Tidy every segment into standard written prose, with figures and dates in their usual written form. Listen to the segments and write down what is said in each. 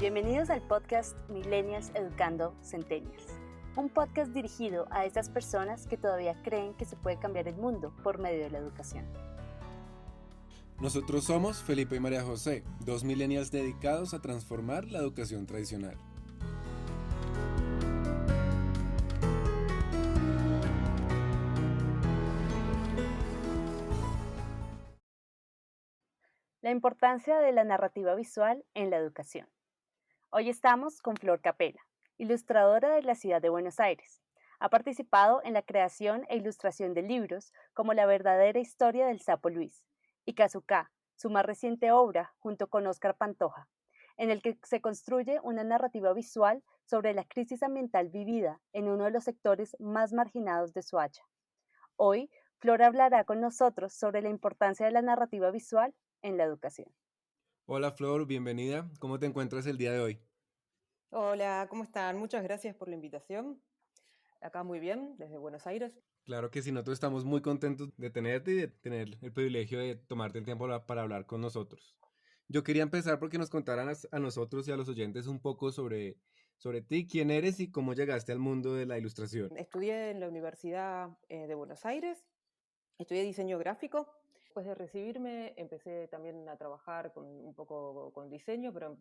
Bienvenidos al podcast Millennials Educando Centennials, un podcast dirigido a esas personas que todavía creen que se puede cambiar el mundo por medio de la educación. Nosotros somos Felipe y María José, dos millennials dedicados a transformar la educación tradicional. La importancia de la narrativa visual en la educación. Hoy estamos con Flor Capela, ilustradora de la ciudad de Buenos Aires. Ha participado en la creación e ilustración de libros como La verdadera historia del sapo Luis y Kazuka, su más reciente obra, junto con Óscar Pantoja, en el que se construye una narrativa visual sobre la crisis ambiental vivida en uno de los sectores más marginados de Soacha. Hoy, Flor hablará con nosotros sobre la importancia de la narrativa visual en la educación. Hola Flor, bienvenida. ¿Cómo te encuentras el día de hoy? Hola, ¿cómo están? Muchas gracias por la invitación. Acá muy bien, desde Buenos Aires. Claro que sí, nosotros estamos muy contentos de tenerte y de tener el privilegio de tomarte el tiempo para hablar con nosotros. Yo quería empezar porque nos contaran a nosotros y a los oyentes un poco sobre ti, quién eres y cómo llegaste al mundo de la ilustración. Estudié en la Universidad de Buenos Aires, estudié diseño gráfico. Después de recibirme empecé también a trabajar un poco con diseño, pero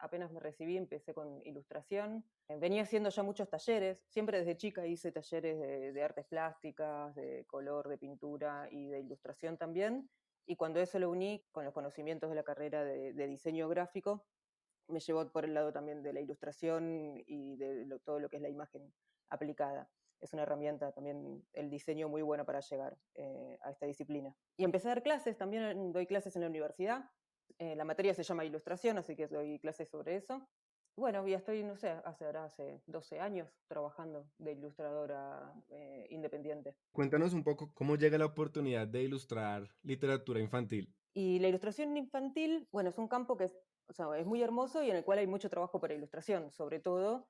apenas me recibí empecé con ilustración. Venía haciendo ya muchos talleres, siempre desde chica hice talleres de artes plásticas, de color, de pintura y de ilustración también. Y cuando eso lo uní con los conocimientos de la carrera de diseño gráfico, me llevó por el lado también de la ilustración y de todo lo que es la imagen aplicada. Es una herramienta también, el diseño, muy buena para llegar a esta disciplina. Y empecé a dar clases, también doy clases en la universidad. La materia se llama ilustración, así que doy clases sobre eso. Bueno, ya estoy, no sé, hace 12 años trabajando de ilustradora independiente. Cuéntanos un poco cómo llega la oportunidad de ilustrar literatura infantil. Y la ilustración infantil, bueno, es un campo que es muy hermoso y en el cual hay mucho trabajo para ilustración, sobre todo.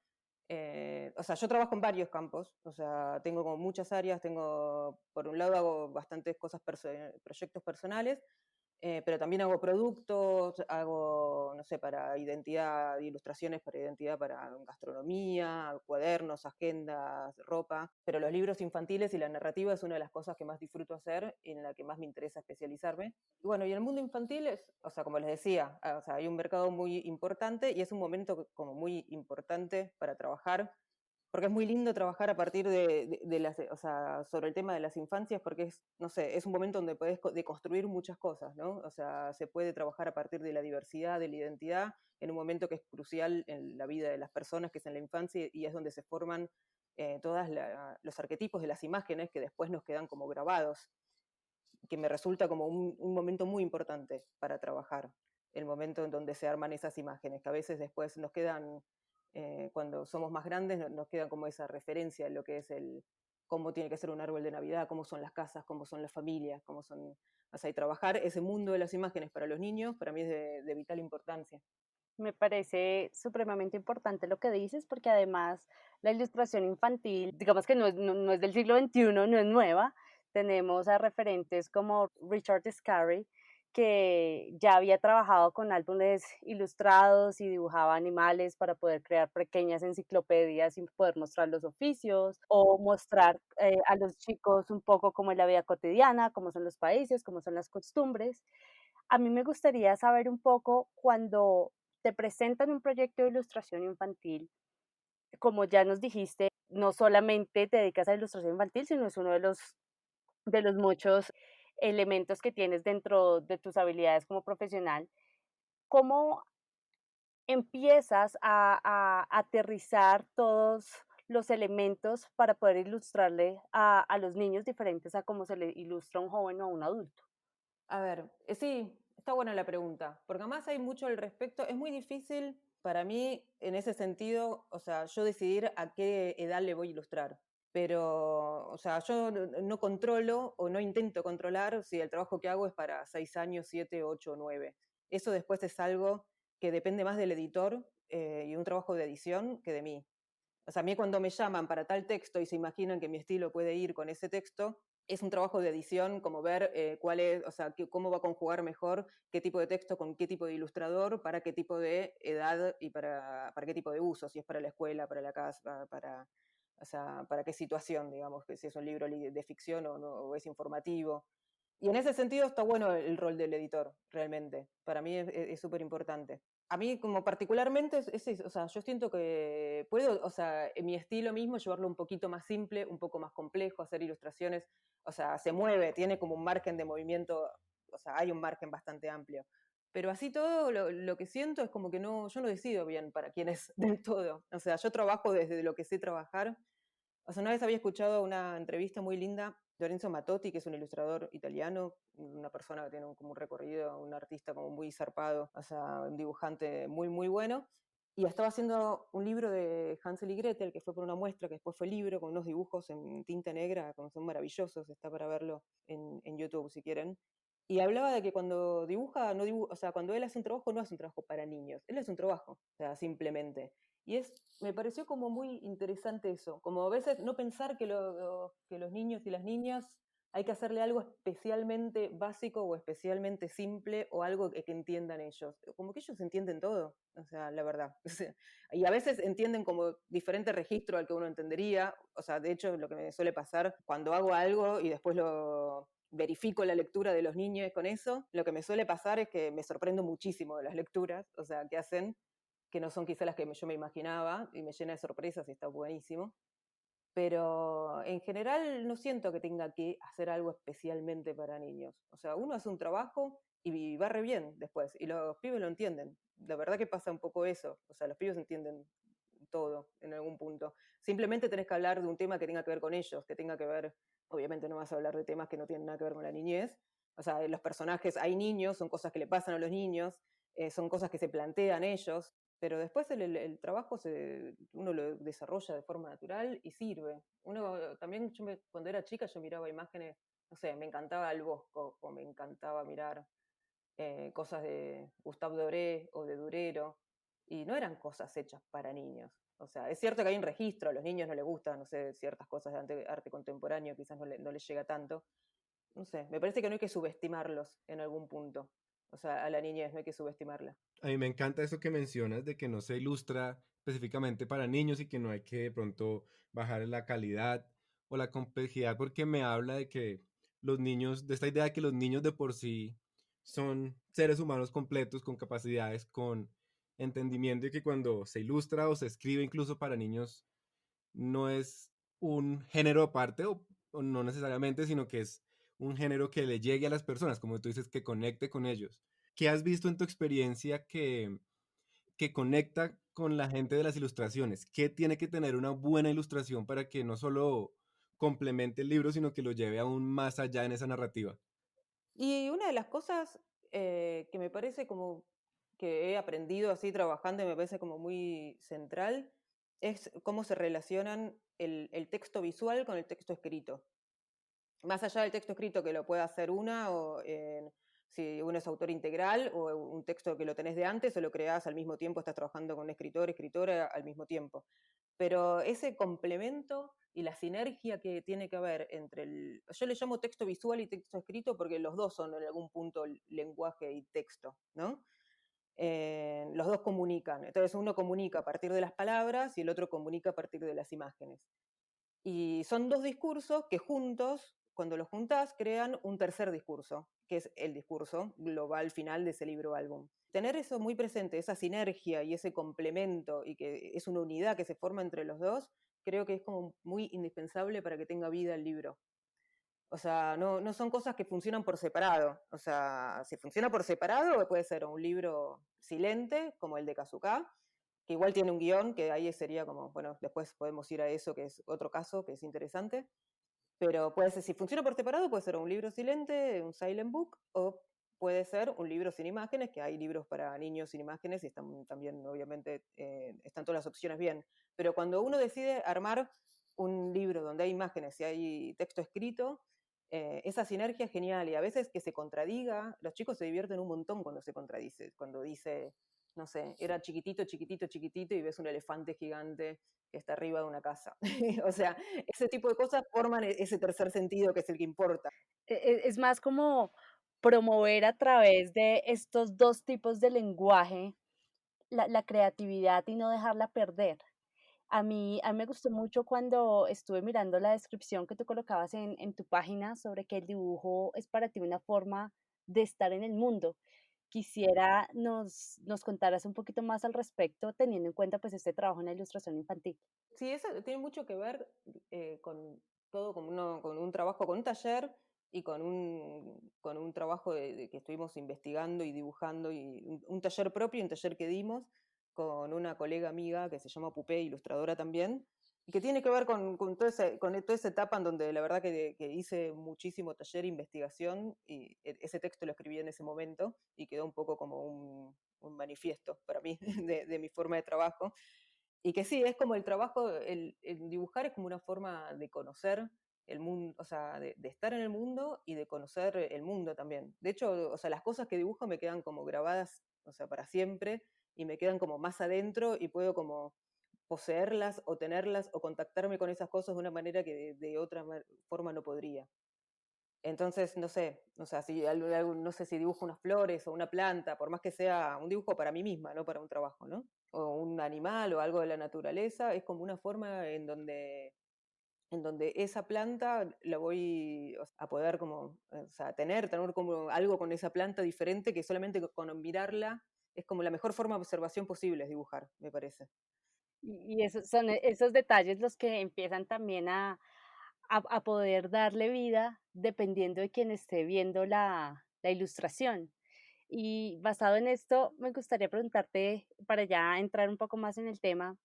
Yo trabajo en varios campos, tengo como muchas áreas, por un lado hago bastantes cosas, proyectos personales, pero también hago productos, hago, no sé, para identidad, ilustraciones para identidad, para gastronomía, cuadernos, agendas, ropa. Pero los libros infantiles y la narrativa es una de las cosas que más disfruto hacer y en la que más me interesa especializarme. Y bueno, y en el mundo infantil como les decía, hay un mercado muy importante y es un momento como muy importante para trabajar, porque es muy lindo trabajar a partir sobre el tema de las infancias, porque es un momento donde podés deconstruir muchas cosas, ¿no? Se puede trabajar a partir de la diversidad, de la identidad, en un momento que es crucial en la vida de las personas, que es en la infancia, y es donde se forman todos los arquetipos de las imágenes que después nos quedan como grabados, que me resulta como un momento muy importante para trabajar, el momento en donde se arman esas imágenes, que a veces después nos quedan, cuando somos más grandes, nos queda como esa referencia de lo que es cómo tiene que ser un árbol de Navidad, cómo son las casas, cómo son las familias, y trabajar ese mundo de las imágenes para los niños, para mí es de vital importancia. Me parece supremamente importante lo que dices, porque además la ilustración infantil, digamos que no es del siglo XXI, no es nueva. Tenemos a referentes como Richard Scarry, que ya había trabajado con álbumes ilustrados y dibujaba animales para poder crear pequeñas enciclopedias y poder mostrar los oficios o mostrar a los chicos un poco cómo es la vida cotidiana, cómo son los países, cómo son las costumbres. A mí me gustaría saber un poco cuando te presentan un proyecto de ilustración infantil, como ya nos dijiste, no solamente te dedicas a la ilustración infantil, sino es uno de los muchos elementos que tienes dentro de tus habilidades como profesional. ¿Cómo empiezas a aterrizar todos los elementos para poder ilustrarle a los niños diferentes a cómo se le ilustra a un joven o a un adulto? A ver, sí, está buena la pregunta, porque además hay mucho al respecto. Es muy difícil para mí, en ese sentido, yo decidir a qué edad le voy a ilustrar. Pero, yo no controlo o no intento controlar si el trabajo que hago es para 6 años, 7, 8 o 9. Eso después es algo que depende más del editor y un trabajo de edición que de mí. A mí cuando me llaman para tal texto y se imaginan que mi estilo puede ir con ese texto, es un trabajo de edición, como ver cuál es, o sea, cómo va a conjugar mejor qué tipo de texto con qué tipo de ilustrador, para qué tipo de edad y para qué tipo de uso, si es para la escuela, para la casa, o sea, para qué situación, digamos, que si es un libro de ficción o, no, o es informativo. Y en ese sentido está bueno el rol del editor, realmente. Para mí es súper importante. A mí, como particularmente, o sea, yo siento que puedo, o sea, en mi estilo mismo, llevarlo un poquito más simple, un poco más complejo, hacer ilustraciones, o sea, se mueve, tiene como un margen de movimiento, o sea, hay un margen bastante amplio. Pero así todo, lo que siento es como que no, yo no decido bien para quién es del todo. O sea, yo trabajo desde lo que sé trabajar. O sea, una vez había escuchado una entrevista muy linda de Lorenzo Mattotti, que es un ilustrador italiano, una persona que tiene como un recorrido, un artista como muy zarpado, o sea, un dibujante muy, muy bueno. Y estaba haciendo un libro de Hansel y Gretel, que fue por una muestra, que después fue libro, con unos dibujos en tinta negra, que son maravillosos, está para verlo en YouTube si quieren. Y hablaba de que cuando dibuja, no dibuja, o sea, cuando él hace un trabajo, no hace un trabajo para niños, él hace un trabajo, o sea, simplemente. Y me pareció como muy interesante eso, como a veces no pensar que los niños y las niñas hay que hacerle algo especialmente básico o especialmente simple o algo que entiendan ellos. Como que ellos entienden todo, o sea, la verdad. Y a veces entienden como diferente registro al que uno entendería. O sea, de hecho, lo que me suele pasar cuando hago algo y después lo verifico la lectura de los niños con eso, lo que me suele pasar es que me sorprendo muchísimo de las lecturas, o sea, que hacen, que no son quizás las que yo me imaginaba, y me llena de sorpresas y está buenísimo. Pero en general no siento que tenga que hacer algo especialmente para niños. O sea, uno hace un trabajo y va re bien después, y los pibes lo entienden. La verdad que pasa un poco eso. O sea, los pibes entienden todo en algún punto. Simplemente tenés que hablar de un tema que tenga que ver con ellos, que tenga que ver, obviamente no vas a hablar de temas que no tienen nada que ver con la niñez. O sea, los personajes, hay niños, son cosas que le pasan a los niños, son cosas que se plantean ellos, pero después el trabajo uno lo desarrolla de forma natural y sirve. Uno también, cuando era chica, yo miraba imágenes, no sé, me encantaba el Bosco, o me encantaba mirar cosas de Gustave Doré o de Durero, y no eran cosas hechas para niños. O sea, es cierto que hay un registro, a los niños no les gustan, no sé, ciertas cosas de arte contemporáneo, quizás no les llega tanto. No sé, me parece que no hay que subestimarlos en algún punto. O sea, a la niñez no hay que subestimarla. A mí me encanta eso que mencionas de que no se ilustra específicamente para niños y que no hay que de pronto bajar la calidad o la complejidad porque me habla de que los niños, de esta idea de que los niños de por sí son seres humanos completos con capacidades, con entendimiento y que cuando se ilustra o se escribe incluso para niños no es un género aparte o no necesariamente, sino que es un género que le llegue a las personas, como tú dices, que conecte con ellos. ¿Qué has visto en tu experiencia que conecta con la gente de las ilustraciones? ¿Qué tiene que tener una buena ilustración para que no solo complemente el libro, sino que lo lleve aún más allá en esa narrativa? Y una de las cosas que me parece como que he aprendido así trabajando y me parece como muy central es cómo se relacionan el texto visual con el texto escrito. Más allá del texto escrito que lo pueda hacer una, o si uno es autor integral, o un texto que lo tenés de antes, o lo creás al mismo tiempo, estás trabajando con un escritor, escritora al mismo tiempo. Pero ese complemento y la sinergia que tiene que haber entre yo le llamo texto visual y texto escrito porque los dos son en algún punto lenguaje y texto, ¿no? Los dos comunican. Entonces uno comunica a partir de las palabras y el otro comunica a partir de las imágenes. Y son dos discursos que juntos, cuando los juntás, crean un tercer discurso, que es el discurso global final de ese libro álbum. Tener eso muy presente, esa sinergia y ese complemento, y que es una unidad que se forma entre los dos, creo que es como muy indispensable para que tenga vida el libro. O sea, no son cosas que funcionan por separado. O sea, si funciona por separado, puede ser un libro silente, como el de Kazuka, que igual tiene un guión, que ahí sería como, bueno, después podemos ir a eso, que es otro caso, que es interesante. Pero puede ser, si funciona por separado, puede ser un libro silente, un silent book, o puede ser un libro sin imágenes, que hay libros para niños sin imágenes y están también, obviamente, están todas las opciones bien. Pero cuando uno decide armar un libro donde hay imágenes y hay texto escrito, esa sinergia es genial y a veces que se contradiga, los chicos se divierten un montón cuando se contradice, cuando dice, no sé, era chiquitito, chiquitito, chiquitito y ves un elefante gigante que está arriba de una casa. O sea, ese tipo de cosas forman ese tercer sentido que es el que importa. Es más como promover a través de estos 2 tipos de lenguaje la creatividad y no dejarla perder. A mí me gustó mucho cuando estuve mirando la descripción que tú colocabas en tu página sobre que el dibujo es para ti una forma de estar en el mundo. Quisiera nos contaras un poquito más al respecto, teniendo en cuenta, pues, este trabajo en la ilustración infantil. Sí, eso tiene mucho que ver con todo, con un trabajo, con un taller y con un trabajo de que estuvimos investigando y dibujando, y un taller propio y un taller que dimos con una colega amiga que se llama Pupé, ilustradora también, y que tiene que ver con toda esa etapa en donde la verdad que hice muchísimo taller e investigación, y ese texto lo escribí en ese momento y quedó un poco como un manifiesto para mí de mi forma de trabajo. Y que sí, es como el trabajo, el dibujar es como una forma de conocer el mundo, o sea, de estar en el mundo y de conocer el mundo también. De hecho, o sea, las cosas que dibujo me quedan como grabadas, o sea, para siempre, y me quedan como más adentro y puedo como poseerlas o tenerlas o contactarme con esas cosas de una manera que de otra forma no podría. Entonces, no sé, o sea, si, no sé si dibujo unas flores o una planta, por más que sea un dibujo para mí misma, no para un trabajo, ¿no? O un animal o algo de la naturaleza, es como una forma en donde esa planta la voy, o sea, a poder como, o sea, tener como algo con esa planta diferente, que solamente con mirarla es como la mejor forma de observación posible es dibujar, me parece. Y esos son esos detalles los que empiezan también a poder darle vida dependiendo de quien esté viendo la ilustración. Y basado en esto, me gustaría preguntarte, para ya entrar un poco más en el tema,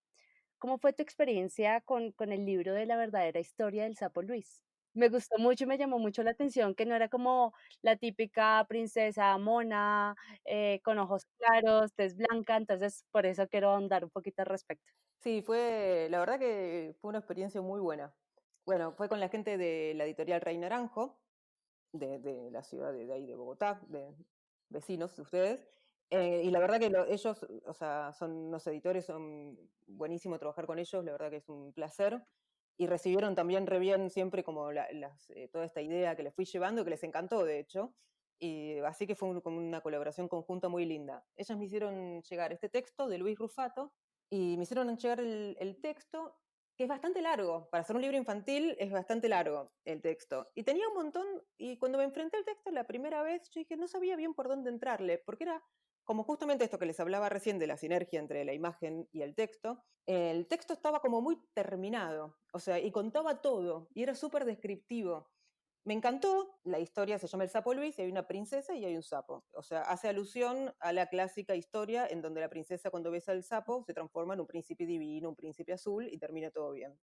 ¿cómo fue tu experiencia con el libro de la verdadera historia del sapo Luis? Me gustó mucho y me llamó mucho la atención que no era como la típica princesa mona, con ojos claros, tez blanca, entonces por eso quiero ahondar un poquito al respecto. Sí, la verdad que fue una experiencia muy buena. Bueno, fue con la gente de la editorial Rey Naranjo, de la ciudad de ahí, de Bogotá, de vecinos de ustedes. Y la verdad que ellos, o sea, son unos editores, son buenísimo trabajar con ellos, la verdad que es un placer. Y recibieron también re bien siempre como toda esta idea que les fui llevando, que les encantó, de hecho. Y así que fue como una colaboración conjunta muy linda. Ellas me hicieron llegar este texto de Luis Rufato, y me hicieron llegar el texto, que es bastante largo. Para hacer un libro infantil es bastante largo el texto. Y tenía un montón, y cuando me enfrenté al texto la primera vez, yo dije, no sabía bien por dónde entrarle, porque era como justamente esto que les hablaba recién de la sinergia entre la imagen y el texto estaba como muy terminado, o sea, y contaba todo, y era súper descriptivo. Me encantó, la historia se llama El sapo Luis, y hay una princesa y hay un sapo. O sea, hace alusión a la clásica historia en donde la princesa cuando besa al sapo se transforma en un príncipe divino, un príncipe azul y termina todo bien.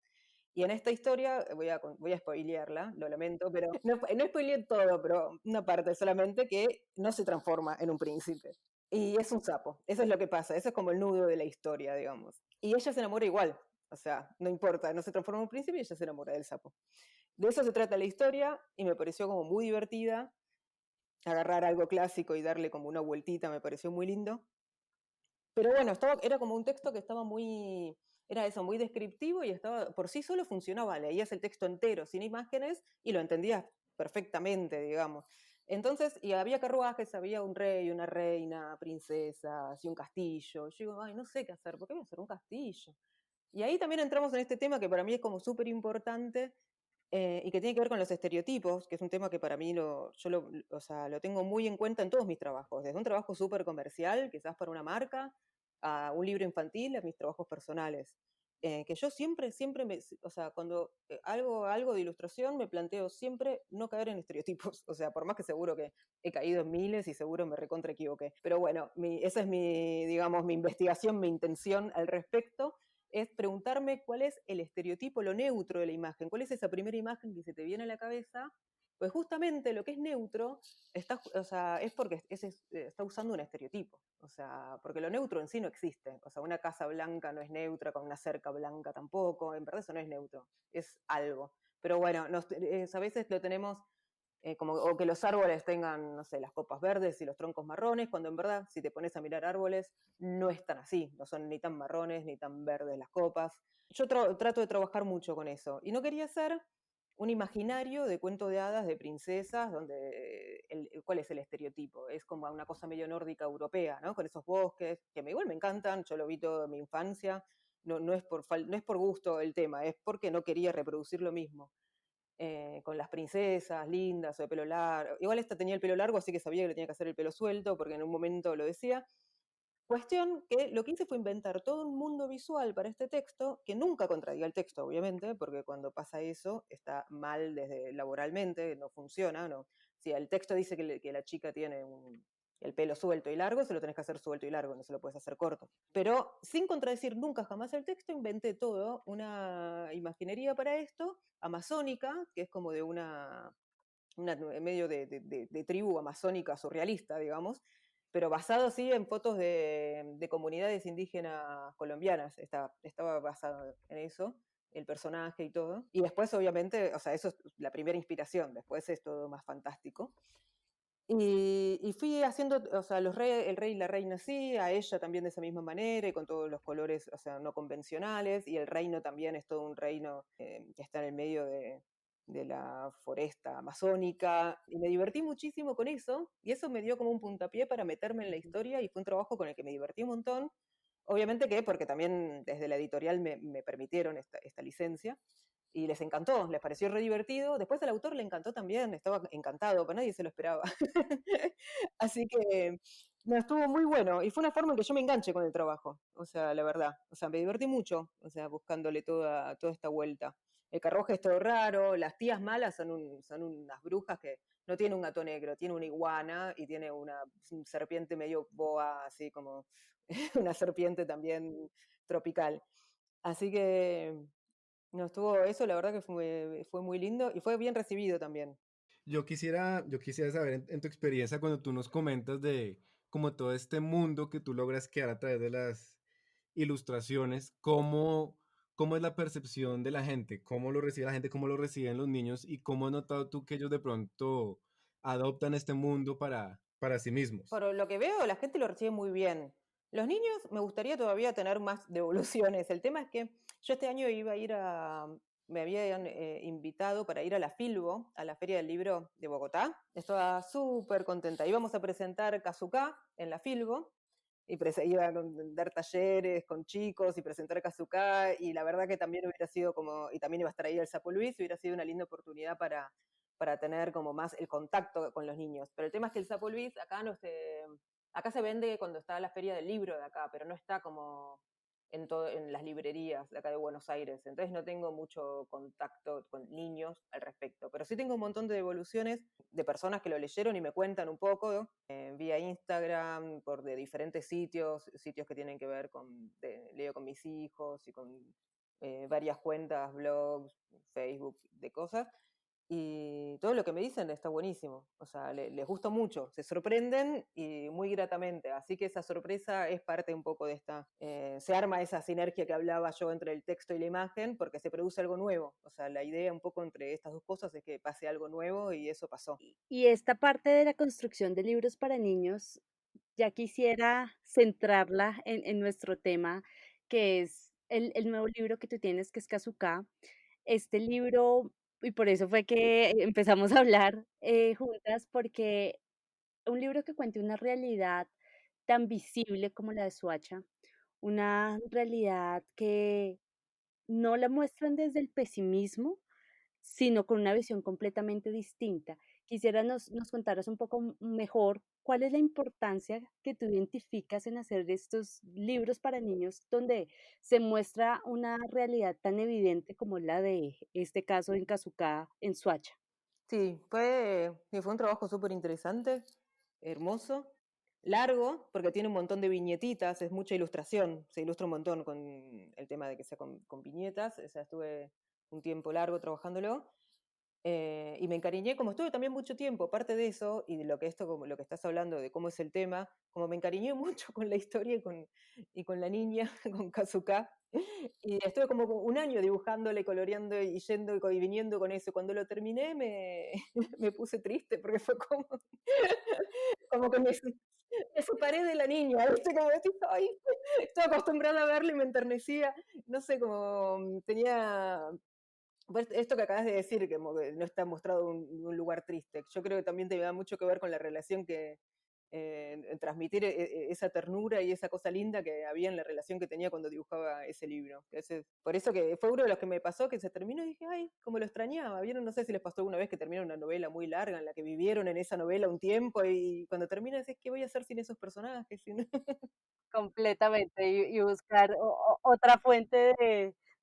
Y en esta historia, voy a spoilearla, lo lamento, pero no spoileé todo, pero una parte solamente, que no se transforma en un príncipe. Y es un sapo, eso es lo que pasa, eso es como el nudo de la historia, digamos. Y ella se enamora igual, o sea, no importa, no se transforma en un príncipe y ella se enamora del sapo. De eso se trata la historia y me pareció como muy divertida. Agarrar algo clásico y darle como una vueltita me pareció muy lindo. Pero bueno, era como un texto que estaba era eso, muy descriptivo, y estaba, por sí solo funcionaba, leías el texto entero sin imágenes y lo entendías perfectamente, digamos. Entonces, y había carruajes, había un rey, una reina, princesas y un castillo. Yo digo, ay, no sé qué hacer, ¿por qué voy a hacer un castillo? Y ahí también entramos en este tema que para mí es como súper importante, y que tiene que ver con los estereotipos, que es un tema que para mí o sea, lo tengo muy en cuenta en todos mis trabajos, desde un trabajo súper comercial, quizás para una marca, a un libro infantil, a mis trabajos personales. Que yo siempre, o sea, cuando algo de ilustración me planteo siempre no caer en estereotipos, o sea, por más que seguro que he caído en miles y seguro me recontra equivoqué. Pero bueno, esa es digamos, mi investigación, mi intención al respecto, es preguntarme cuál es el estereotipo, lo neutro de la imagen, cuál es esa primera imagen que se te viene a la cabeza, pues justamente lo que es neutro o sea, es porque está usando un estereotipo, o sea, porque lo neutro en sí no existe, o sea, una casa blanca no es neutra, con una cerca blanca tampoco, en verdad eso no es neutro, es algo. Pero bueno, a veces lo tenemos o que los árboles tengan, no sé, las copas verdes y los troncos marrones, cuando en verdad, si te pones a mirar árboles, no es tan así, no son ni tan marrones ni tan verdes las copas. Yo trato de trabajar mucho con eso, y no quería hacer un imaginario de cuento de hadas, de princesas, donde ¿cuál es el estereotipo? Es como una cosa medio nórdica europea, ¿no? Con esos bosques, que igual me encantan, yo lo vi todo en mi infancia, no es por gusto el tema, es porque no quería reproducir lo mismo. Con las princesas lindas o de pelo largo. Igual esta tenía el pelo largo, así que sabía que le tenía que hacer el pelo suelto, porque en un momento lo decía. Cuestión que lo que hice fue inventar todo un mundo visual para este texto, que nunca contradiga el texto, obviamente, porque cuando pasa eso está mal desde laboralmente, no funciona. No. Si el texto dice que la chica tiene el pelo suelto y largo, se lo tenés que hacer suelto y largo, no se lo puedes hacer corto. Pero sin contradecir nunca jamás el texto, inventé todo, una imaginería para esto, amazónica, que es como de una medio de tribu amazónica surrealista, digamos, pero basado sí en fotos de comunidades indígenas colombianas. Estaba basado en eso, el personaje y todo. Y después, obviamente, o sea, eso es la primera inspiración, después es todo más fantástico. Y fui haciendo, o sea, el rey y la reina sí, a ella también de esa misma manera, y con todos los colores, o sea, no convencionales, y el reino también es todo un reino que está en el medio de la foresta amazónica, y me divertí muchísimo con eso, y eso me dio como un puntapié para meterme en la historia, y fue un trabajo con el que me divertí un montón, obviamente que porque también desde la editorial me permitieron esta licencia, y les encantó, les pareció re divertido. Después al autor le encantó también, estaba encantado, pero nadie se lo esperaba. Así que no, estuvo muy bueno y fue una forma en que yo me enganche con el trabajo, o sea, la verdad. O sea, me divertí mucho, o sea, buscándole toda esta vuelta. El carruaje es todo raro, las tías malas son unas brujas que no tiene un gato negro, tiene una iguana y tiene una serpiente medio boa, así como una serpiente también tropical. Así que no estuvo eso, la verdad que fue muy lindo y fue bien recibido también. Yo quisiera saber en tu experiencia cuando tú nos comentas de como todo este mundo que tú logras crear a través de las ilustraciones, cómo es la percepción de la gente, cómo lo recibe la gente, cómo lo reciben los niños y cómo has notado tú que ellos de pronto adoptan este mundo para sí mismos. Por lo que veo, la gente lo recibe muy bien. Los niños, me gustaría todavía tener más devoluciones. El tema es que yo este año iba a ir me habían invitado para ir a la Filbo, a la Feria del Libro de Bogotá. Estaba súper contenta. Íbamos a presentar Kazuka en la Filbo, y iba a dar talleres con chicos y presentar Kazuka, y la verdad que también hubiera sido como, y también iba a estar ahí el Sapo Luis, hubiera sido una linda oportunidad para tener como más el contacto con los niños. Pero el tema es que el Sapo Luis acá acá se vende cuando está la feria del libro de acá, pero no está como en las librerías de acá de Buenos Aires. Entonces no tengo mucho contacto con niños al respecto. Pero sí tengo un montón de devoluciones de personas que lo leyeron y me cuentan un poco vía Instagram, de diferentes sitios que tienen que ver leo con mis hijos y con varias cuentas, blogs, Facebook, de cosas. Y todo lo que me dicen está buenísimo, o sea, les gusta mucho, se sorprenden y muy gratamente, así que esa sorpresa es parte un poco de se arma esa sinergia que hablaba yo entre el texto y la imagen, porque se produce algo nuevo, o sea, la idea un poco entre estas dos cosas es que pase algo nuevo y eso pasó. Y esta parte de la construcción de libros para niños, ya quisiera centrarla en nuestro tema, que es el nuevo libro que tú tienes, que es Kazuka. Este libro, y por eso fue que empezamos a hablar juntas, porque un libro que cuente una realidad tan visible como la de Suacha, una realidad que no la muestran desde el pesimismo, sino con una visión completamente distinta. Quisiera nos contaras un poco mejor cuál es la importancia que tú identificas en hacer estos libros para niños donde se muestra una realidad tan evidente como la de este caso en Cazucá, en Suacha. Sí, fue un trabajo súper interesante, hermoso, largo, porque tiene un montón de viñetitas, es mucha ilustración, se ilustra un montón con el tema de que sea con viñetas, o sea, estuve un tiempo largo trabajándolo. Y me encariñé, como estuve también mucho tiempo, aparte de eso, y de lo que esto, como lo que estás hablando, de cómo es el tema, como me encariñé mucho con la historia y con la niña, con Kazuka, y estuve como un año dibujándole, coloreando y yendo y viniendo con eso. Cuando lo terminé me puse triste porque fue como, como que me separé de la niña, ¿viste? Como decís, ay, estaba acostumbrada a verla y me enternecía, no sé, como tenía pues esto que acabas de decir, que no está mostrado un lugar triste, yo creo que también te da mucho que ver con la relación que, en transmitir esa ternura y esa cosa linda que había en la relación que tenía cuando dibujaba ese libro. Por eso que fue uno de los que me pasó, que se terminó y dije, ay, cómo lo extrañaba. ¿Vieron? No sé si les pasó alguna vez que termina una novela muy larga en la que vivieron en esa novela un tiempo y cuando termina decís, ¿qué voy a hacer sin esos personajes? Completamente, y buscar otra fuente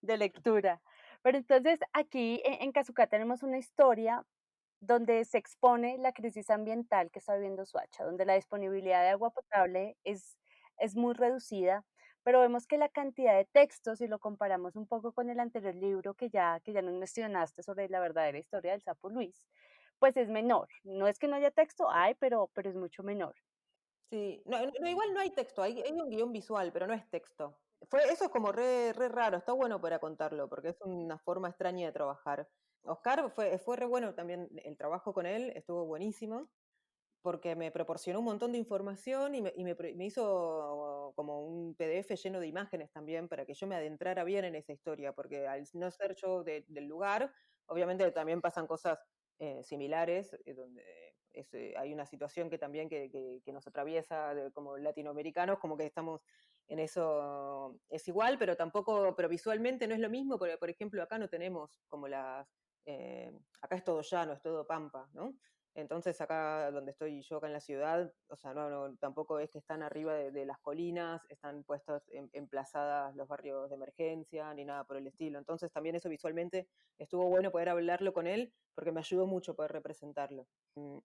de lectura. Pero entonces aquí en Cazucá tenemos una historia donde se expone la crisis ambiental que está viviendo Suacha, donde la disponibilidad de agua potable es muy reducida, pero vemos que la cantidad de textos, si lo comparamos un poco con el anterior libro que ya nos mencionaste sobre la verdadera historia del sapo Luis, pues es menor. No es que no haya texto, hay, pero es mucho menor. Sí, no, igual no hay texto, hay un guión visual, pero no es texto. Eso es como re raro, está bueno para contarlo, porque es una forma extraña de trabajar. Oscar fue re bueno también, el trabajo con él estuvo buenísimo, porque me proporcionó un montón de información me hizo como un PDF lleno de imágenes también para que yo me adentrara bien en esa historia, porque al no ser yo del lugar, obviamente también pasan cosas similares, donde hay una situación que también que nos atraviesa como latinoamericanos, como que estamos en eso, es igual, pero tampoco, pero visualmente no es lo mismo, porque por ejemplo acá no tenemos como acá es todo llano, es todo pampa, ¿no? Entonces acá donde estoy yo, acá en la ciudad, o sea, tampoco es que están arriba de las colinas, están puestos emplazadas los barrios de emergencia, ni nada por el estilo. Entonces también eso visualmente estuvo bueno poder hablarlo con él, porque me ayudó mucho poder representarlo.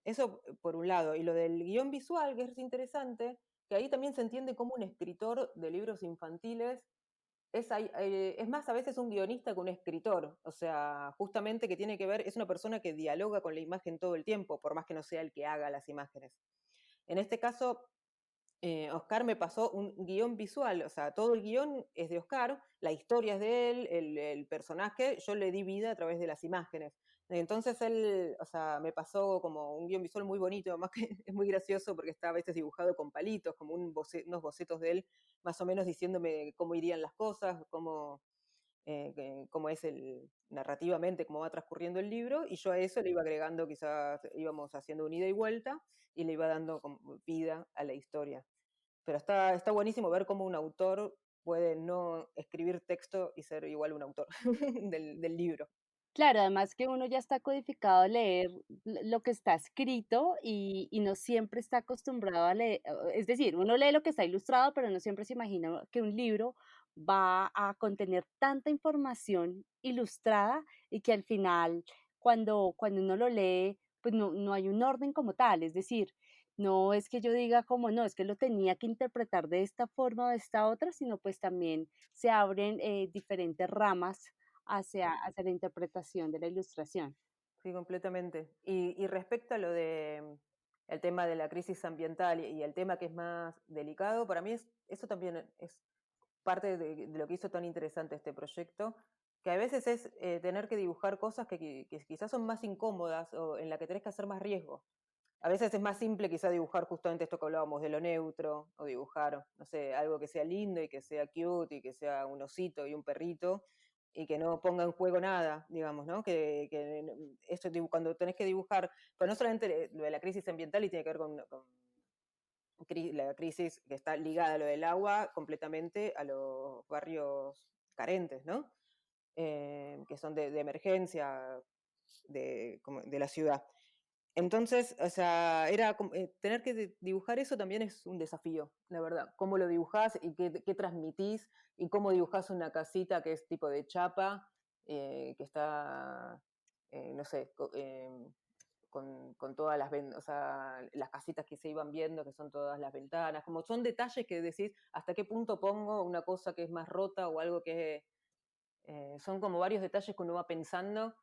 Eso por un lado. Y lo del guión visual, que es interesante, que ahí también se entiende como un escritor de libros infantiles es más a veces un guionista que un escritor, o sea, justamente que tiene que ver, es una persona que dialoga con la imagen todo el tiempo, por más que no sea el que haga las imágenes. En este caso, Oscar me pasó un guión visual, o sea, todo el guión es de Oscar, la historia es de él, el personaje, yo le di vida a través de las imágenes. Entonces él, o sea, me pasó como un guión visual muy bonito, además que es muy gracioso porque está a veces dibujado con palitos, como unos bocetos de él, más o menos diciéndome cómo irían las cosas, cómo es narrativamente, cómo va transcurriendo el libro, y yo a eso le iba agregando, quizás íbamos haciendo un ida y vuelta, y le iba dando como vida a la historia. Pero está buenísimo ver cómo un autor puede no escribir texto y ser igual un autor del libro. Claro, además que uno ya está codificado a leer lo que está escrito y no siempre está acostumbrado a leer, es decir, uno lee lo que está ilustrado, pero no siempre se imagina que un libro va a contener tanta información ilustrada y que al final, cuando uno lo lee, pues no hay un orden como tal, es decir, no es que yo diga como no, es que lo tenía que interpretar de esta forma o de esta otra, sino pues también se abren diferentes ramas hacia la interpretación de la ilustración. Sí, completamente. Y respecto a lo de el tema de la crisis ambiental y el tema que es más delicado, para mí eso también es parte de lo que hizo tan interesante este proyecto, que a veces es tener que dibujar cosas que quizás son más incómodas o en la que tenés que hacer más riesgo. A veces es más simple quizás dibujar justamente esto que hablábamos de lo neutro, o dibujar, no sé, algo que sea lindo y que sea cute y que sea un osito y un perrito y que no ponga en juego nada, digamos, ¿no? Esto cuando tenés que dibujar, pero no solamente lo de la crisis ambiental y tiene que ver con la crisis que está ligada a lo del agua completamente a los barrios carentes, ¿no? Que son de emergencia de la ciudad. Entonces, o sea, tener que dibujar eso también es un desafío, la verdad. Cómo lo dibujás y qué transmitís y cómo dibujás una casita que es tipo de chapa, que está, no sé, con todas o sea, las casitas que se iban viendo, que son todas las ventanas, como son detalles que decís hasta qué punto pongo una cosa que es más rota o algo que son como varios detalles que uno va pensando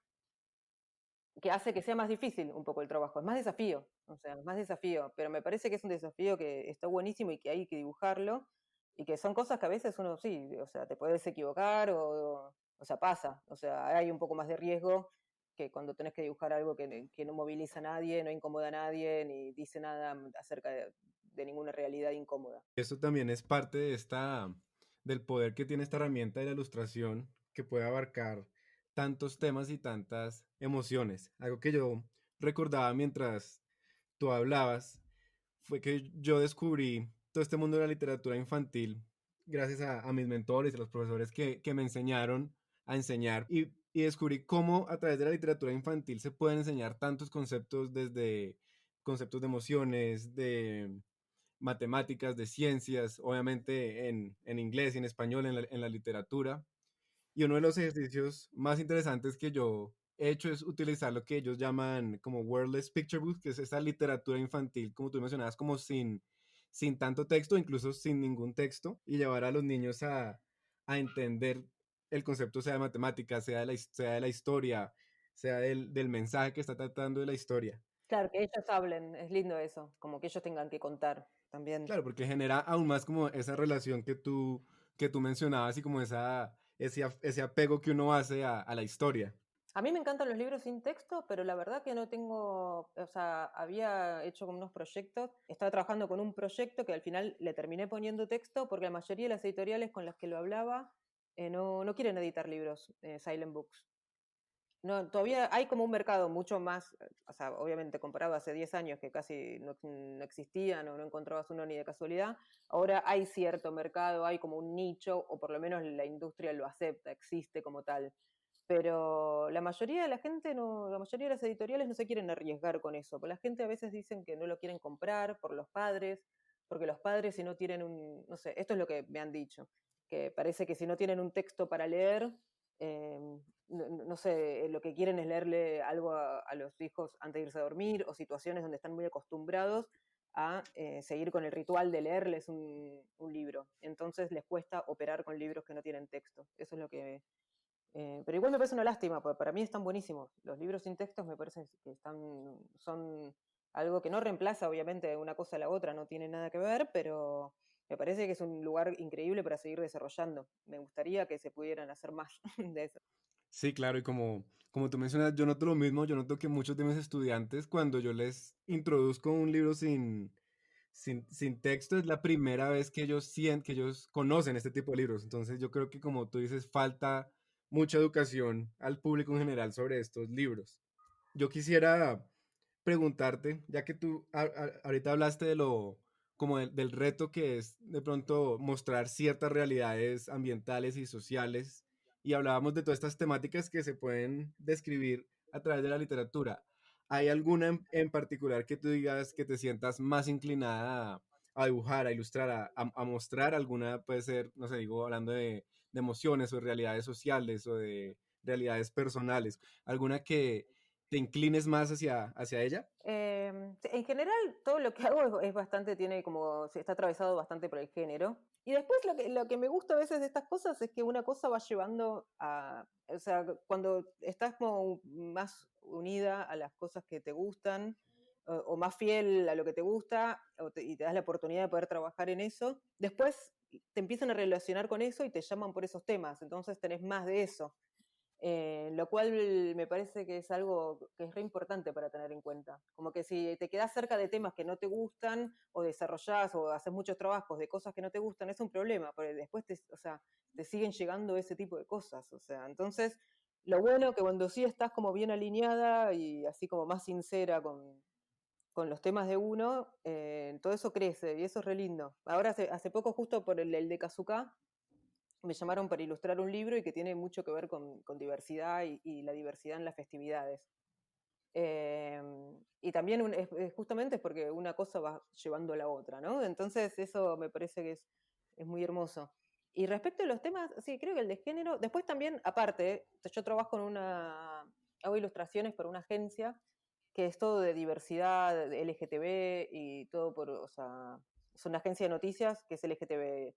que hace que sea más difícil un poco el trabajo, es más desafío, o sea, más desafío, pero me parece que es un desafío que está buenísimo y que hay que dibujarlo, y que son cosas que a veces uno sí, o sea, te puedes equivocar o sea, pasa, o sea, hay un poco más de riesgo que cuando tenés que dibujar algo que no moviliza a nadie, no incomoda a nadie, ni dice nada acerca de ninguna realidad incómoda. Eso también es parte de del poder que tiene esta herramienta de la ilustración, que puede abarcar tantos temas y tantas emociones. Algo que yo recordaba mientras tú hablabas fue que yo descubrí todo este mundo de la literatura infantil gracias a mis mentores y a los profesores que me enseñaron a enseñar y descubrí cómo a través de la literatura infantil se pueden enseñar tantos conceptos desde conceptos de emociones, de matemáticas, de ciencias, obviamente en inglés y en español, en la literatura. Y uno de los ejercicios más interesantes que yo he hecho es utilizar lo que ellos llaman como Wordless Picture Book, que es esa literatura infantil, como tú mencionabas, como sin tanto texto, incluso sin ningún texto, y llevar a los niños a entender el concepto, sea de matemáticas, sea de la historia, sea del mensaje que está tratando de la historia. Claro, que ellos hablen, es lindo eso, como que ellos tengan que contar también. Claro, porque genera aún más como esa relación que tú mencionabas y como ese apego que uno hace a la historia. A mí me encantan los libros sin texto, pero la verdad que no tengo, o sea, había hecho como unos proyectos, estaba trabajando con un proyecto que al final le terminé poniendo texto porque la mayoría de las editoriales con las que lo hablaba no quieren editar libros, silent books. No, todavía hay como un mercado mucho más, o sea, obviamente comparado a hace 10 años que casi no existían o no encontrabas uno ni de casualidad, ahora hay cierto mercado, hay como un nicho, o por lo menos la industria lo acepta, existe como tal. Pero la mayoría de la gente, no, la mayoría de las editoriales no se quieren arriesgar con eso, porque la gente a veces dicen que no lo quieren comprar por los padres, porque los padres si no tienen no sé, esto es lo que me han dicho, que parece que si no tienen un texto para leer, eh, no sé, lo que quieren es leerle algo a los hijos antes de irse a dormir o situaciones donde están muy acostumbrados a seguir con el ritual de leerles un libro. Entonces les cuesta operar con libros que no tienen texto. Eso es lo que... pero igual me parece una lástima, porque para mí están buenísimos. Los libros sin textos me parece que son algo que no reemplaza obviamente una cosa a la otra, no tiene nada que ver, pero me parece que es un lugar increíble para seguir desarrollando. Me gustaría que se pudieran hacer más de eso. Sí, claro, y como tú mencionas, yo noto lo mismo, yo noto que muchos de mis estudiantes, cuando yo les introduzco un libro sin texto, es la primera vez que ellos sienten, que ellos conocen este tipo de libros. Entonces yo creo que como tú dices, falta mucha educación al público en general sobre estos libros. Yo quisiera preguntarte, ya que tú ahorita hablaste de como del reto que es de pronto mostrar ciertas realidades ambientales y sociales, y hablábamos de todas estas temáticas que se pueden describir a través de la literatura. ¿Hay alguna en particular que tú digas que te sientas más inclinada a dibujar, a ilustrar, a mostrar alguna, puede ser, no sé, digo, hablando de emociones o de realidades sociales o de realidades personales, alguna que te inclines más hacia ella? En general, todo lo que hago es bastante, tiene como, está atravesado bastante por el género. Y después lo que me gusta a veces de estas cosas es que una cosa va llevando a, o sea, cuando estás como más unida a las cosas que te gustan, o más fiel a lo que te gusta, y te das la oportunidad de poder trabajar en eso, después te empiezan a relacionar con eso y te llaman por esos temas, entonces tenés más de eso. Lo cual me parece que es algo que es re importante para tener en cuenta. Como que si te quedas cerca de temas que no te gustan, o desarrollás o haces muchos trabajos de cosas que no te gustan, es un problema, porque después o sea, te siguen llegando ese tipo de cosas. O sea, entonces, lo bueno que cuando sí estás como bien alineada y así como más sincera con los temas de uno, todo eso crece y eso es re lindo. Ahora hace poco, justo por el de Kazuka, me llamaron para ilustrar un libro y que tiene mucho que ver con diversidad y la diversidad en las festividades. Eh, y también justamente es porque una cosa va llevando a la otra, ¿no? Entonces eso me parece que es muy hermoso. Y respecto a los temas, sí, creo que el de género, después también, aparte, yo trabajo hago ilustraciones para una agencia que es todo de diversidad, de LGTB y todo o sea, es una agencia de noticias que es LGTB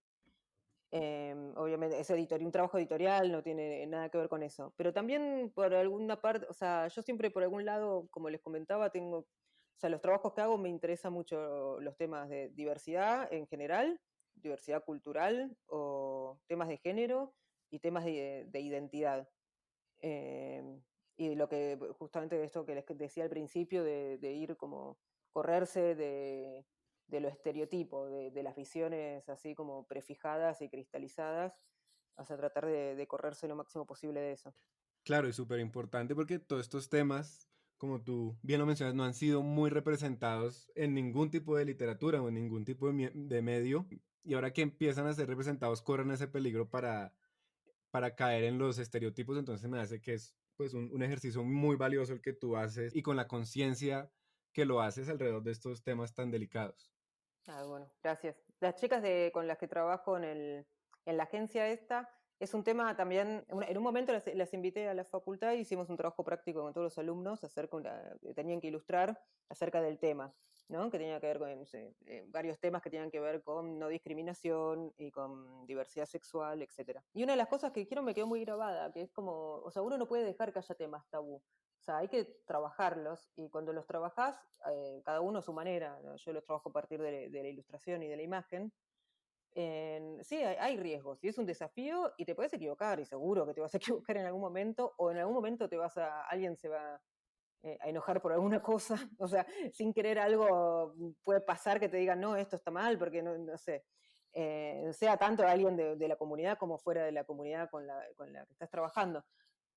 Obviamente es un trabajo editorial, no tiene nada que ver con eso. Pero también por alguna parte, o sea, yo siempre por algún lado, como les comentaba, o sea, los trabajos que hago me interesan mucho los temas de diversidad en general, diversidad cultural o temas de género y temas de identidad. Eh, y lo que, justamente esto que les decía al principio, de ir como correrse de lo estereotipo, de las visiones así como prefijadas y cristalizadas, o sea, tratar de correrse lo máximo posible de eso. Claro, y súper importante porque todos estos temas, como tú bien lo mencionas, no han sido muy representados en ningún tipo de literatura o en ningún tipo de medio. Y ahora que empiezan a ser representados, corren ese peligro para caer en los estereotipos. Entonces me hace que es pues un ejercicio muy valioso el que tú haces y con la conciencia que lo haces alrededor de estos temas tan delicados. Ah, bueno, gracias. Las chicas con las que trabajo en la agencia esta, es un tema también, en un momento las invité a la facultad y hicimos un trabajo práctico con todos los alumnos, tenían que ilustrar acerca del tema, ¿no? Que tenía que ver con, no sé, varios temas que tenían que ver con no discriminación y con diversidad sexual, etcétera. Y una de las cosas que dijeron me quedó muy grabada, que es como, o sea, uno no puede dejar que haya temas tabú. O sea, hay que trabajarlos y cuando los trabajás, cada uno a su manera, ¿no? Yo los trabajo a partir de la ilustración y de la imagen. Sí, hay riesgos y es un desafío y te puedes equivocar y seguro que te vas a equivocar en algún momento o en algún momento alguien se va a enojar por alguna cosa, o sea, sin querer algo puede pasar que te digan, no, esto está mal, porque no sé, sea tanto alguien de la comunidad como fuera de la comunidad con la que estás trabajando.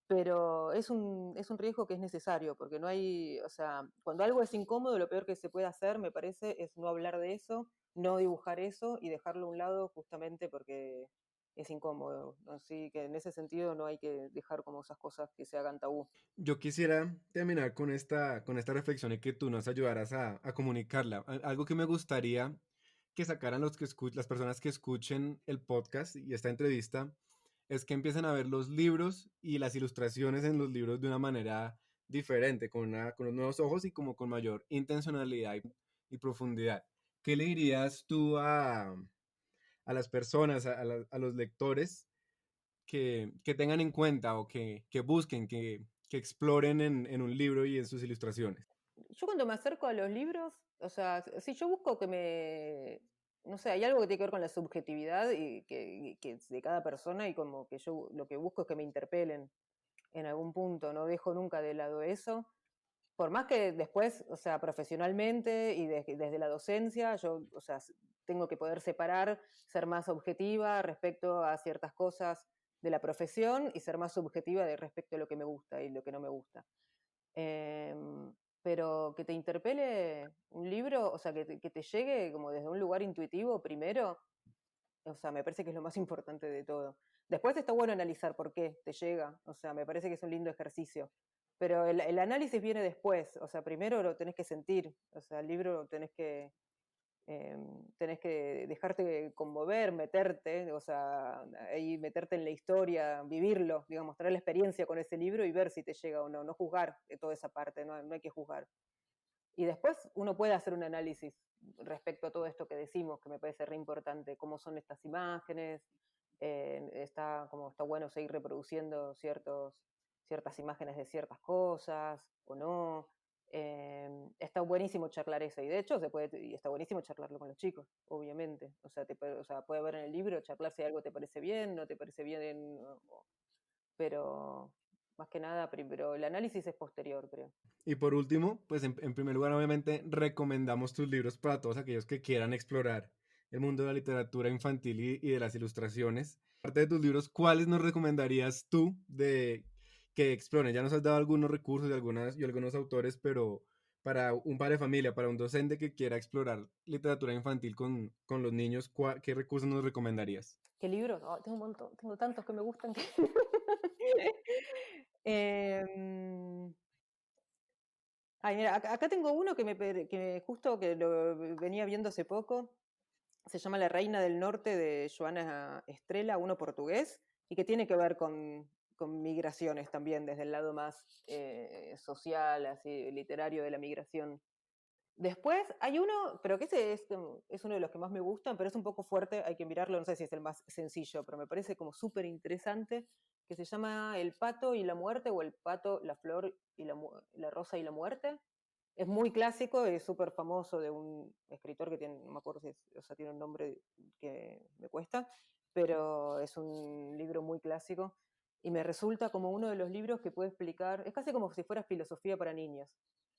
Pero es un riesgo que es necesario, porque no hay, o sea, cuando algo es incómodo, lo peor que se puede hacer, me parece, es no hablar de eso, no dibujar eso y dejarlo a un lado justamente porque es incómodo. Así que en ese sentido no hay que dejar como esas cosas que se hagan tabú. Yo quisiera terminar con esta reflexión y que tú nos ayudaras a comunicarla. Algo que me gustaría que sacaran las personas que escuchen el podcast y esta entrevista es que empiecen a ver los libros y las ilustraciones en los libros de una manera diferente, con los nuevos ojos y como con mayor intencionalidad y profundidad. ¿Qué le dirías tú a las personas, a los lectores que tengan en cuenta o que busquen, que exploren en un libro y en sus ilustraciones? Yo cuando me acerco a los libros, o sea, si yo busco no sé, hay algo que tiene que ver con la subjetividad que es de cada persona y como que yo lo que busco es que me interpelen en algún punto, no dejo nunca de lado eso. Por más que después, o sea, profesionalmente y desde la docencia, yo, o sea, tengo que poder separar, ser más objetiva respecto a ciertas cosas de la profesión y ser más subjetiva respecto a lo que me gusta y lo que no me gusta. Pero que te interpele un libro, o sea, que te llegue como desde un lugar intuitivo primero, o sea, me parece que es lo más importante de todo. Después está bueno analizar por qué te llega, o sea, me parece que es un lindo ejercicio. Pero el análisis viene después, o sea, primero lo tenés que sentir, o sea, el libro tenés que dejarte conmover, meterte, o sea, ahí meterte en la historia, vivirlo, digamos, tener la experiencia con ese libro y ver si te llega o no, no juzgar toda esa parte, no hay que juzgar. Y después uno puede hacer un análisis respecto a todo esto que decimos, que me parece re importante, cómo son estas imágenes, está bueno seguir reproduciendo ciertas imágenes de ciertas cosas o no. Está buenísimo charlar eso, y de hecho y está buenísimo charlarlo con los chicos, obviamente. O sea, o sea, puede haber en el libro, charlar si algo te parece bien, no te parece bien, pero más que nada, pero el análisis es posterior, creo. Y por último, pues en primer lugar, obviamente, recomendamos tus libros para todos aquellos que quieran explorar el mundo de la literatura infantil y de las ilustraciones. Aparte de tus libros, ¿cuáles nos recomendarías tú de que exploren? Ya nos has dado algunos recursos y algunos autores, pero para un padre de familia, para un docente que quiera explorar literatura infantil con los niños, ¿qué recursos nos recomendarías? ¿Qué libros? Oh, tengo un montón, tengo tantos que me gustan que... Em, Ay, mira, acá tengo uno que justo que lo venía viendo hace poco. Se llama La Reina del Norte de Joana Estrela, uno portugués, y que tiene que ver con migraciones también, desde el lado más social, así, literario de la migración. Después hay uno, pero que ese es uno de los que más me gustan, pero es un poco fuerte, hay que mirarlo, no sé si es el más sencillo, pero me parece como súper interesante, que se llama El pato y la muerte, o El pato, la flor y la rosa y la muerte. Es muy clásico, es súper famoso, de un escritor que tiene, no me acuerdo si es, o sea, tiene un nombre que me cuesta, pero es un libro muy clásico y me resulta como uno de los libros que puede explicar, es casi como si fuera filosofía para niños.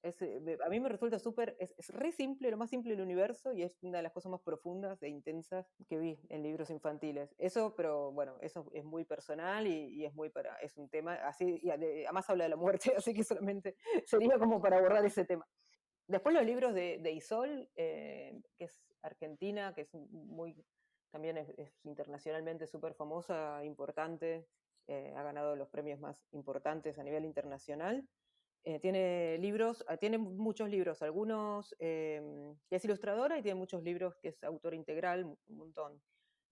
A mí me resulta súper, es re simple, lo más simple del universo, y es una de las cosas más profundas e intensas que vi en libros infantiles. Eso, pero bueno, eso es muy personal y es muy para, es un tema así, y además habla de la muerte, así que solamente sería como para abordar ese tema. Después los libros de Isol, que es argentina, que es muy, también es internacionalmente súper famosa, importante, ha ganado los premios más importantes a nivel internacional. Tiene libros, tiene muchos libros, algunos que es ilustradora y tiene muchos libros que es autor integral, un montón.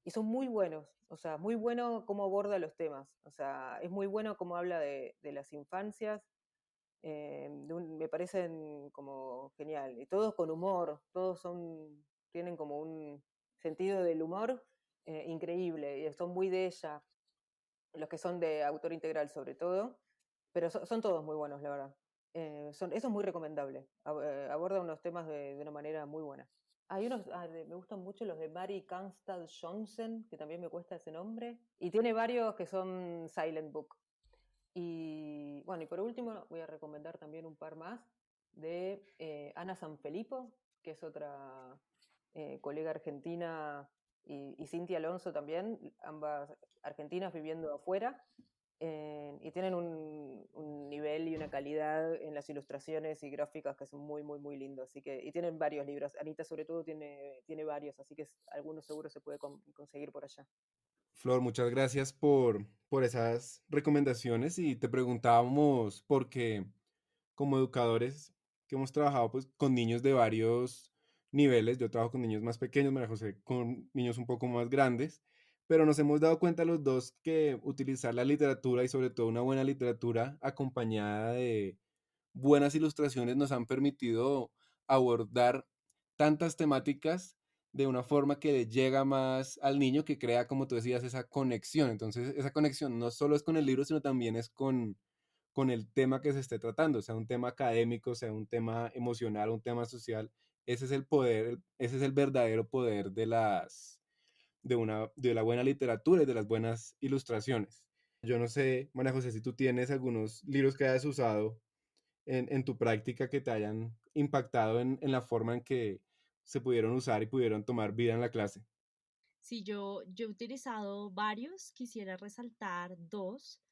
Y son muy buenos, o sea, muy bueno cómo aborda los temas, o sea, es muy bueno cómo habla de las infancias, me parecen como genial. Y todos con humor, todos tienen como un sentido del humor increíble, y son muy de ella, los que son de autor integral sobre todo, pero son todos muy buenos, la verdad. Eso es muy recomendable, aborda unos temas de una manera muy buena. Hay unos, me gustan mucho los de Mary Kanstad Johnson, que también me cuesta ese nombre, y tiene varios que son Silent Book. Y bueno, y por último voy a recomendar también un par más de Ana Sanfilippo, que es otra colega argentina, y Cintia Alonso también, ambas argentinas viviendo afuera, y tienen un nivel y una calidad en las ilustraciones y gráficas que son muy, muy, muy lindos. Así que, y tienen varios libros. Anita sobre todo tiene varios, así que algunos seguro se puede conseguir por allá. Flor, muchas gracias por esas recomendaciones y te preguntábamos porque como educadores que hemos trabajado pues, con niños de varios niveles, yo trabajo con niños más pequeños, María José con niños un poco más grandes, pero nos hemos dado cuenta los dos que utilizar la literatura y sobre todo una buena literatura acompañada de buenas ilustraciones nos han permitido abordar tantas temáticas de una forma que llega más al niño, que crea, como tú decías, esa conexión. Entonces, esa conexión no solo es con el libro, sino también es con el tema que se esté tratando, sea un tema académico, sea un tema emocional, un tema social. Ese es el poder, ese es el verdadero poder de la buena literatura y de las buenas ilustraciones. Yo no sé, María José, si tú tienes algunos libros que hayas usado en tu práctica que te hayan impactado en la forma en que se pudieron usar y pudieron tomar vida en la clase. Sí, yo he utilizado varios, quisiera resaltar dos.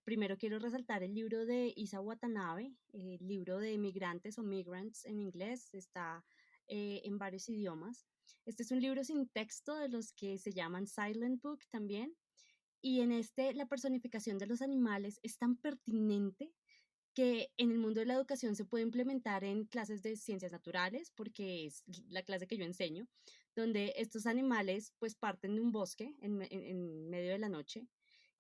Primero quiero resaltar el libro de Isa Watanabe, el libro de Migrantes o Migrants en inglés, está en varios idiomas. Este es un libro sin texto de los que se llaman Silent Book también, y en este la personificación de los animales es tan pertinente que en el mundo de la educación se puede implementar en clases de ciencias naturales, porque es la clase que yo enseño, donde estos animales pues parten de un bosque en medio de la noche.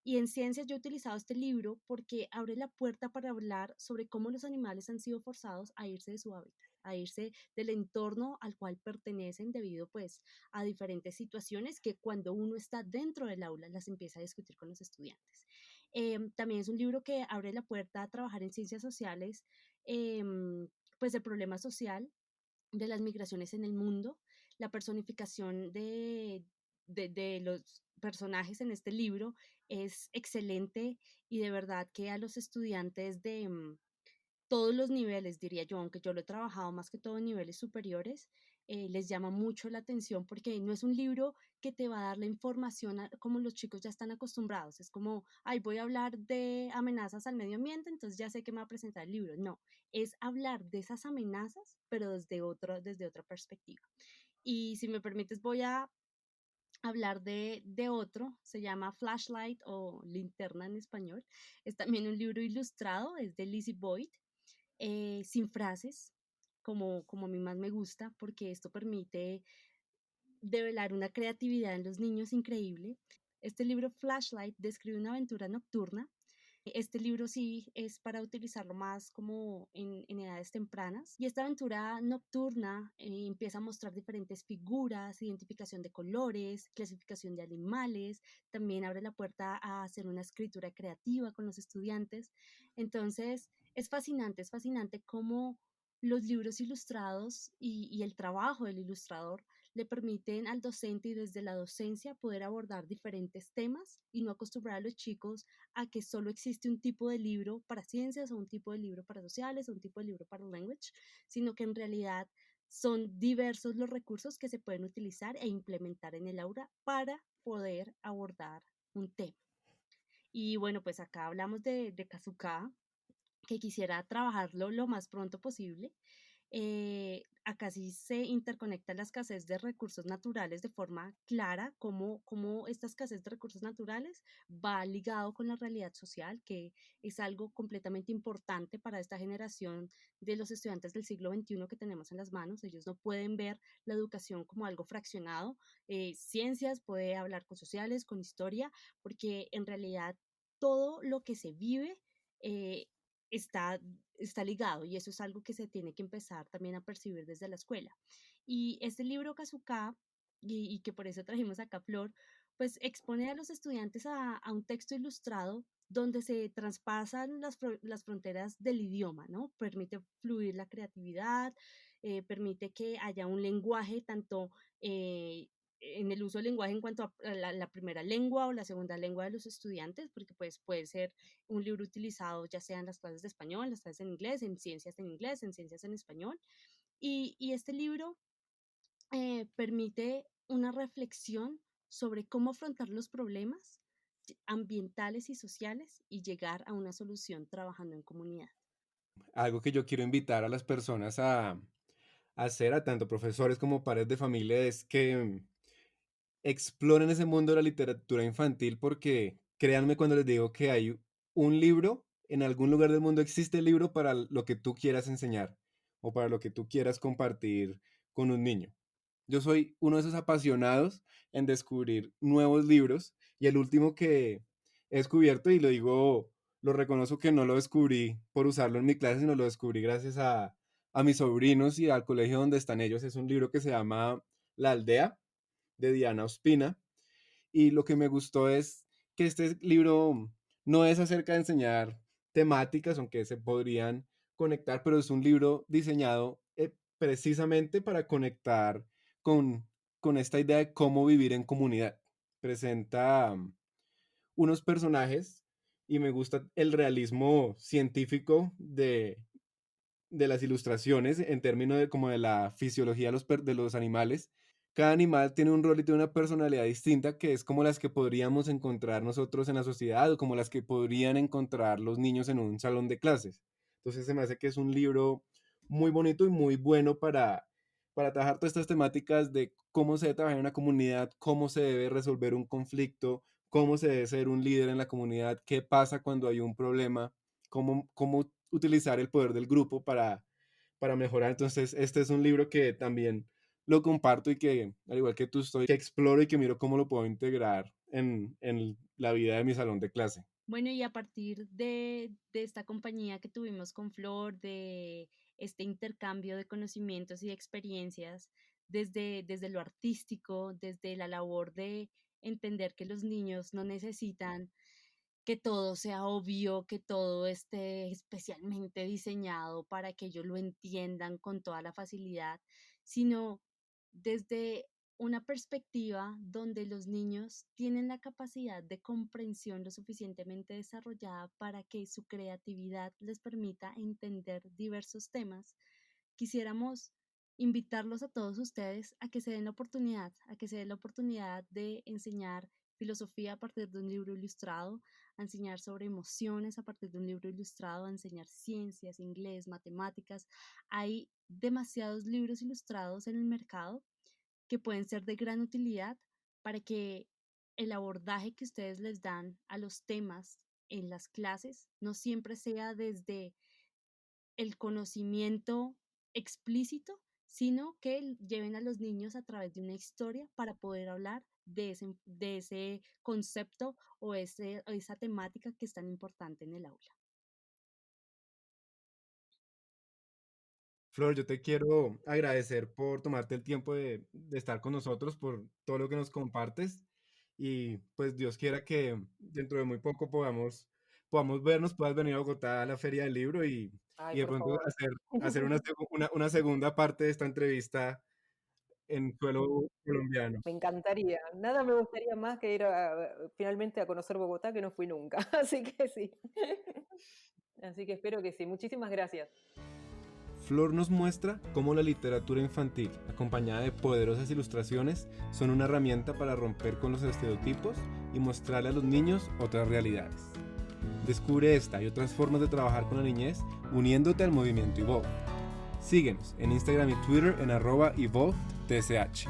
Y en ciencias yo he utilizado este libro porque abre la puerta para hablar sobre cómo los animales han sido forzados a irse de su hábitat, a irse del entorno al cual pertenecen debido pues a diferentes situaciones que cuando uno está dentro del aula las empieza a discutir con los estudiantes. También es un libro que abre la puerta a trabajar en ciencias sociales, pues el problema social de las migraciones en el mundo, la personificación de los personajes en este libro es excelente, y de verdad que a los estudiantes de todos los niveles, diría yo, aunque yo lo he trabajado más que todo en niveles superiores, les llama mucho la atención porque no es un libro que te va a dar la información como los chicos ya están acostumbrados. Es como, ay, voy a hablar de amenazas al medio ambiente, entonces ya sé que me va a presentar el libro. No, es hablar de esas amenazas, pero desde otra perspectiva. Y si me permites, voy a hablar de otro, se llama Flashlight o Linterna en español. Es también un libro ilustrado, es de Lizzie Boyd, sin frases, como a mí más me gusta, porque esto permite develar una creatividad en los niños increíble. Este libro Flashlight describe una aventura nocturna Este libro sí es para utilizarlo más como en edades tempranas. Y esta aventura nocturna empieza a mostrar diferentes figuras, identificación de colores, clasificación de animales. También abre la puerta a hacer una escritura creativa con los estudiantes. Entonces, es fascinante cómo los libros ilustrados y el trabajo del ilustrador le permiten al docente y desde la docencia poder abordar diferentes temas y no acostumbrar a los chicos a que solo existe un tipo de libro para ciencias o un tipo de libro para sociales o un tipo de libro para language, sino que en realidad son diversos los recursos que se pueden utilizar e implementar en el aula para poder abordar un tema. Y bueno, pues acá hablamos de Kazuka, que quisiera trabajarlo lo más pronto posible. Acá sí se interconecta la escasez de recursos naturales de forma clara, cómo esta escasez de recursos naturales va ligado con la realidad social, que es algo completamente importante para esta generación de los estudiantes del siglo XXI que tenemos en las manos. Ellos no pueden ver la educación como algo fraccionado. Ciencias puede hablar con sociales, con historia, porque en realidad todo lo que se vive eh, está está ligado y eso es algo que se tiene que empezar también a percibir desde la escuela. Y este libro Kazuka, y que por eso trajimos acá Flor, pues expone a los estudiantes a un texto ilustrado donde se traspasan las fronteras del idioma, ¿no? Permite fluir la creatividad, permite que haya un lenguaje tanto en el uso del lenguaje en cuanto a la primera lengua o la segunda lengua de los estudiantes, porque pues puede ser un libro utilizado ya sea en las clases de español, en las clases en inglés, en ciencias en español. Y este libro permite una reflexión sobre cómo afrontar los problemas ambientales y sociales y llegar a una solución trabajando en comunidad. Algo que yo quiero invitar a las personas a hacer, a tanto profesores como padres de familia, es que exploren ese mundo de la literatura infantil porque créanme cuando les digo que hay un libro, en algún lugar del mundo existe el libro para lo que tú quieras enseñar o para lo que tú quieras compartir con un niño. Yo soy uno de esos apasionados en descubrir nuevos libros y el último que he descubierto, y lo digo, lo reconozco que no lo descubrí por usarlo en mi clase, sino lo descubrí gracias a mis sobrinos y al colegio donde están ellos. Es un libro que se llama La Aldea, de Diana Ospina, y lo que me gustó es que este libro no es acerca de enseñar temáticas, aunque se podrían conectar, pero es un libro diseñado precisamente para conectar con, con esta idea de cómo vivir en comunidad. Presenta unos personajes y me gusta el realismo científico de las ilustraciones en términos de como de la fisiología de los animales. Cada animal tiene un rol y tiene una personalidad distinta que es como las que podríamos encontrar nosotros en la sociedad o como las que podrían encontrar los niños en un salón de clases. Entonces se me hace que es un libro muy bonito y muy bueno para trabajar todas estas temáticas de cómo se debe trabajar en una comunidad, cómo se debe resolver un conflicto, cómo se debe ser un líder en la comunidad, qué pasa cuando hay un problema, cómo utilizar el poder del grupo para mejorar. Entonces, este es un libro que también lo comparto y que, al igual que tú, estoy, que exploro y que miro cómo lo puedo integrar en la vida de mi salón de clase. Bueno, y a partir de esta compañía que tuvimos con Flor, de este intercambio de conocimientos y experiencias, desde lo artístico, desde la labor de entender que los niños no necesitan que todo sea obvio, que todo esté especialmente diseñado para que ellos lo entiendan con toda la facilidad, sino desde una perspectiva donde los niños tienen la capacidad de comprensión lo suficientemente desarrollada para que su creatividad les permita entender diversos temas. Quisiéramos invitarlos a todos ustedes a que se den la oportunidad, a que se den la oportunidad de enseñar filosofía a partir de un libro ilustrado, a enseñar sobre emociones a partir de un libro ilustrado, a enseñar ciencias, inglés, matemáticas. Hay demasiados libros ilustrados en el mercado que pueden ser de gran utilidad para que el abordaje que ustedes les dan a los temas en las clases no siempre sea desde el conocimiento explícito, sino que lleven a los niños a través de una historia para poder hablar de ese concepto o esa temática que es tan importante en el aula. Flor, yo te quiero agradecer por tomarte el tiempo de estar con nosotros, por todo lo que nos compartes y pues Dios quiera que dentro de muy poco podamos vernos, puedas venir a Bogotá a la Feria del Libro Ay, y de por pronto favor. hacer una segunda parte de esta entrevista en suelo colombiano. Me encantaría. Nada me gustaría más que ir finalmente a conocer Bogotá, que no fui nunca. Así que sí. Así que espero que sí. Muchísimas gracias. Flor nos muestra cómo la literatura infantil, acompañada de poderosas ilustraciones, son una herramienta para romper con los estereotipos y mostrarle a los niños otras realidades. Descubre esta y otras formas de trabajar con la niñez uniéndote al movimiento Evolve. Síguenos en Instagram y Twitter en @EvolvedTSH.